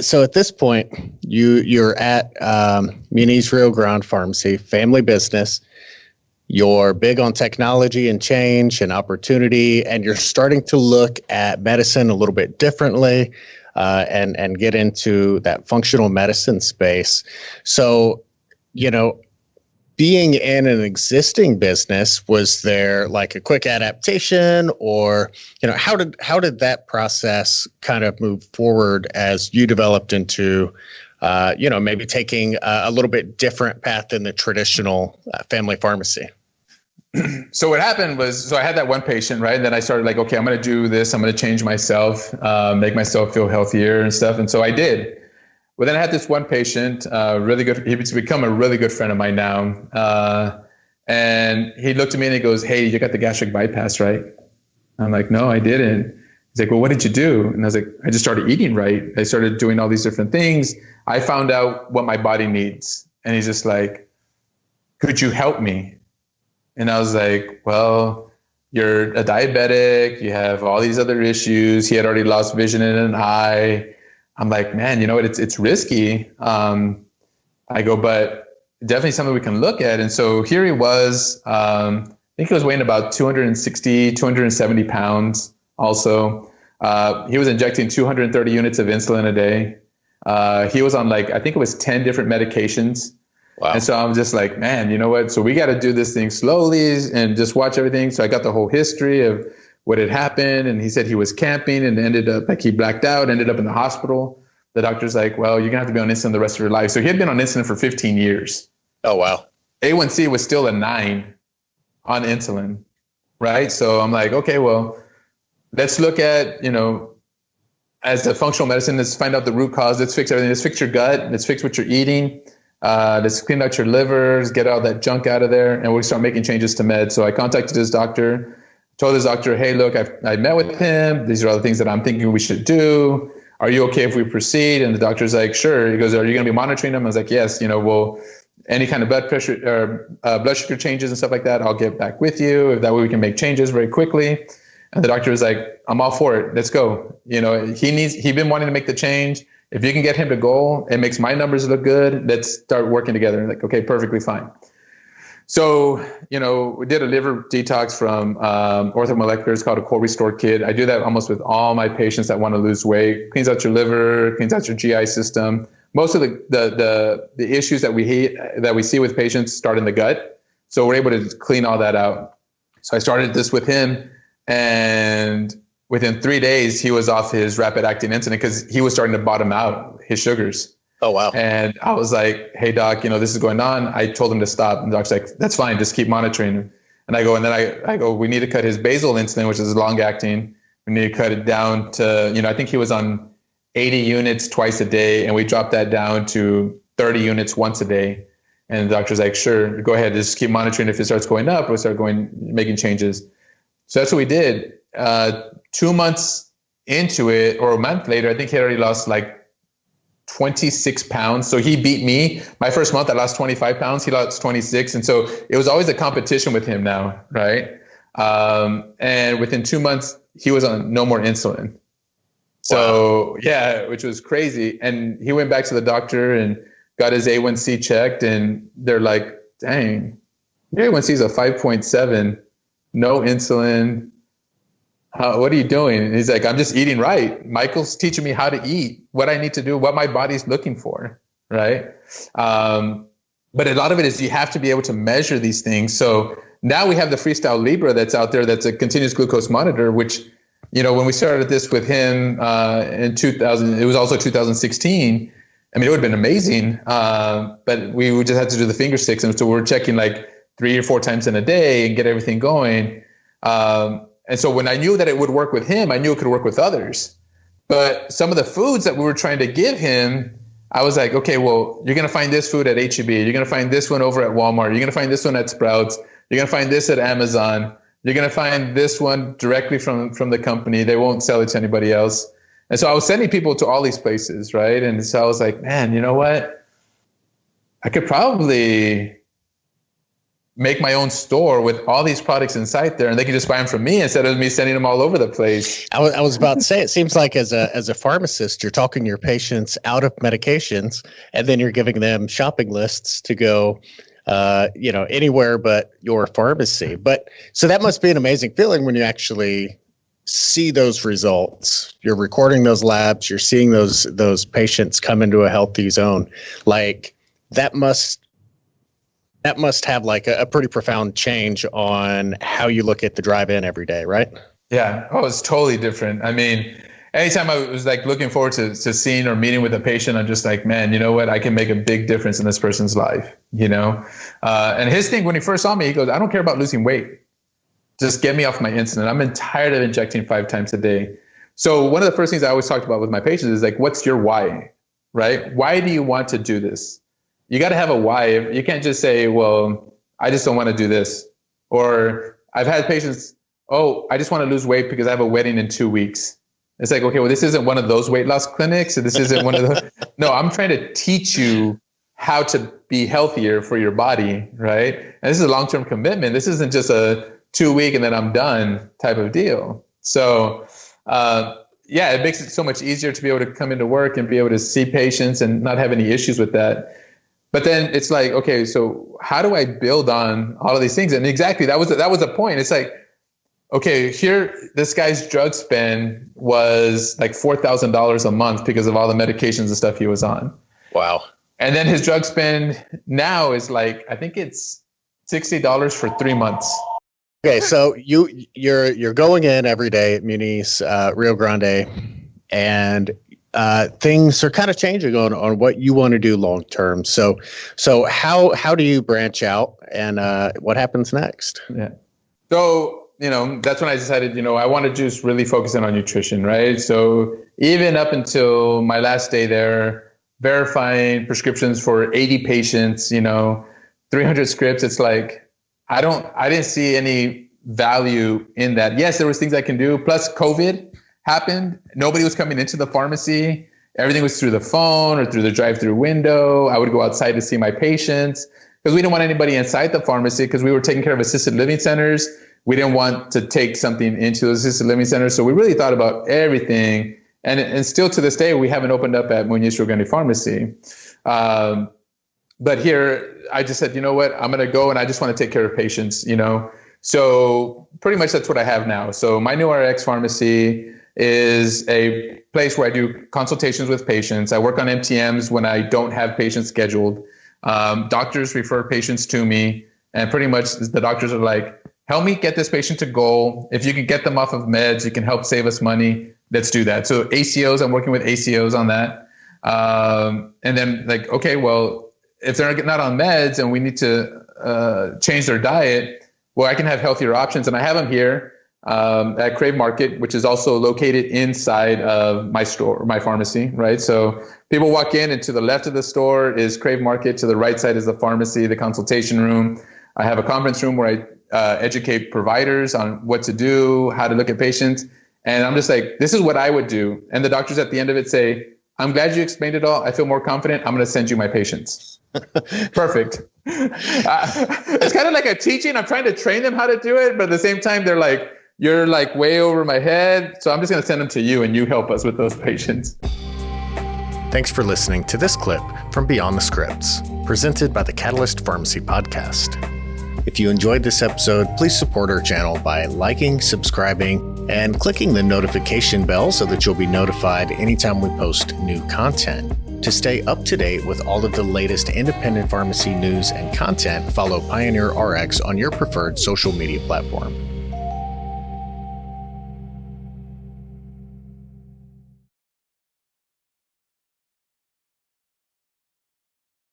So at this point, you're at Muniz Rio Grande Pharmacy, family business. You're big on technology and change and opportunity, and you're starting to look at medicine a little bit differently, and get into that functional medicine space. So, you know, being in an existing business, was there like a quick adaptation, or how did that process kind of move forward as you developed into maybe taking a little bit different path than the traditional family pharmacy? So what happened was, I had that one patient, right? And then I started like, okay, I'm going to do this. I'm going to change myself, make myself feel healthier and stuff. And so I did. Well, then I had this one patient, really good. He's become a really good friend of mine now. And he looked at me and he goes, "Hey, you got the gastric bypass, right?" I'm like, "No, I didn't." He's like, "Well, what did you do?" And I was like, "I just started eating right. I started doing all these different things. I found out what my body needs." And he's just like, "Could you help me?" And I was like, "Well, you're a diabetic. You have all these other issues." He had already lost vision in an eye. I'm like, "Man, you know what? It's risky." I go, "But definitely something we can look at." And so here he was. I think he was weighing about 260, 270 pounds. Also, he was injecting 230 units of insulin a day. He was on I think it was 10 different medications. Wow. And so I'm just like, "Man, you know what? So we got to do this thing slowly and just watch everything." So I got the whole history of what had happened. And he said he was camping and ended up he blacked out, ended up in the hospital. The doctor's like, "Well, you're going to have to be on insulin the rest of your life." So he had been on insulin for 15 years. Oh, wow. A1C was still a 9 on insulin, right? So I'm like, okay, well, let's look at, as a functional medicine, let's find out the root cause. Let's fix everything. Let's fix your gut. Let's fix what you're eating. Let's clean out your livers, get all that junk out of there, and we'll start making changes to meds. So I contacted his doctor, told his doctor, "Hey, look, I met with him. These are all the things that I'm thinking we should do. Are you okay if we proceed?" And the doctor's like, "Sure." He goes, "Are you going to be monitoring him?" I was like, "Yes. Well, any kind of blood pressure or blood sugar changes and stuff like that, I'll get back with you. If that way we can make changes very quickly." And the doctor was like, "I'm all for it. Let's go." He's been wanting to make the change. If you can get him to go, it makes my numbers look good. Let's start working together. Like, okay, perfectly fine. So, we did a liver detox from orthomolecular. It's called a Core Restore Kit. I do that almost with all my patients that want to lose weight. Cleans out your liver, cleans out your GI system. Most of the issues that we see with patients start in the gut. So we're able to clean all that out. So I started this with him, and within 3 days, he was off his rapid acting insulin because he was starting to bottom out his sugars. Oh, wow. And I was like, "Hey, doc, this is going on." I told him to stop. And the doc's like, "That's fine. Just keep monitoring him." And I go, "We need to cut his basal insulin, which is long acting. We need to cut it down to, I think he was on 80 units twice a day. And we dropped that down to 30 units once a day." And the doctor's like, "Sure, go ahead. Just keep monitoring. If it starts going up, we'll start making changes." So that's what we did. 2 months into it, or a month later, I think he already lost 26 pounds. So he beat me. My first month, I lost 25 pounds. He lost 26. And so it was always a competition with him now, right? And within 2 months, he was on no more insulin. So, wow. Yeah, which was crazy. And he went back to the doctor and got his A1C checked. And they're like, "Dang, your A1C is a 5.7, no insulin. What are you doing?" And he's like, "I'm just eating right. Michael's teaching me how to eat, what I need to do, what my body's looking for," right? But a lot of it is you have to be able to measure these things. So now we have the Freestyle Libre that's out there that's a continuous glucose monitor, which, when we started this with him in 2000, it was also 2016. I mean, it would have been amazing, but we just had to do the finger sticks. And so we're checking 3 or 4 times in a day and get everything going. And so when I knew that it would work with him, I knew it could work with others. But some of the foods that we were trying to give him, I was like, okay, well, you're going to find this food at H-E-B. You're going to find this one over at Walmart. You're going to find this one at Sprouts. You're going to find this at Amazon. You're going to find this one directly from the company. They won't sell it to anybody else. And so I was sending people to all these places, right? And so I was like, man, you know what? I could probably make my own store with all these products inside there, and they can just buy them from me instead of me sending them all over the place. I was about to say, it seems like as a pharmacist, you're talking your patients out of medications, and then you're giving them shopping lists to go, anywhere but your pharmacy. But so that must be an amazing feeling when you actually see those results. You're recording those labs, you're seeing those patients come into a healthy zone. Like that must have like a pretty profound change on how you look at the drive-in every day, right? Yeah. Oh, it's totally different. I mean, anytime I was like looking forward to seeing or meeting with a patient, I'm just like, man, you know what? I can make a big difference in this person's life, And his thing when he first saw me, he goes, I don't care about losing weight. Just get me off my insulin. I'm tired of injecting 5 times a day. So one of the first things I always talked about with my patients is like, what's your why, right? Why do you want to do this? You got to have a why. You can't just say, well, I just don't want to do this. Or I've had patients, oh, I just want to lose weight because I have a wedding in 2 weeks. It's like, okay, well, this isn't one of those weight loss clinics. This isn't one of those. No, I'm trying to teach you how to be healthier for your body, right? And this is a long-term commitment. This isn't just a 2-week and then I'm done type of deal. So, it makes it so much easier to be able to come into work and be able to see patients and not have any issues with that. But then it's like, okay, so how do I build on all of these things? And exactly, that was a point. It's like, okay, here, this guy's drug spend was like $4,000 a month because of all the medications and stuff he was on. Wow. And then his drug spend now is like, I think it's $60 for 3 months. Okay, so you're going in every day at Muniz, Rio Grande, and things are kind of changing on what you want to do long term. So how do you branch out, and what happens next? Yeah. So that's when I decided I want to just really focus in on nutrition, right? So even up until my last day there, verifying prescriptions for 80 patients, 300 scripts, it's like I didn't see any value in that. Yes, there was things I can do. Plus COVID happened. Nobody was coming into the pharmacy. Everything was through the phone or through the drive-through window. I would go outside to see my patients because we didn't want anybody inside the pharmacy because we were taking care of assisted living centers. We didn't want to take something into those assisted living centers. So we really thought about everything. And still to this day, we haven't opened up at Muniz Rio Grande Pharmacy. But here, I just said, you know what, I'm going to go and I just want to take care of patients, So pretty much that's what I have now. So my new RX pharmacy is a place where I do consultations with patients. I work on MTMs when I don't have patients scheduled. Doctors refer patients to me, and pretty much the doctors are like, help me get this patient to goal. If you can get them off of meds, you can help save us money. Let's do that. So ACOs, I'm working with ACOs on that. And then like, okay, well, if they're not on meds and we need to change their diet, well, I can have healthier options. And I have them here at Crave Market, which is also located inside of my store, my pharmacy, right? So people walk in and to the left of the store is Crave Market. To the right side is the pharmacy, the consultation room. I have a conference room where I educate providers on what to do, how to look at patients. And I'm just like, this is what I would do. And the doctors at the end of it say, I'm glad you explained it all. I feel more confident. I'm going to send you my patients. Perfect. It's kind of like a teaching. I'm trying to train them how to do it. But at the same time, they're like, you're like way over my head. So I'm just going to send them to you and you help us with those patients. Thanks for listening to this clip from Beyond the Scripts, presented by the Catalyst Pharmacy Podcast. If you enjoyed this episode, please support our channel by liking, subscribing, and clicking the notification bell so that you'll be notified anytime we post new content. To stay up to date with all of the latest independent pharmacy news and content, follow PioneerRx on your preferred social media platform.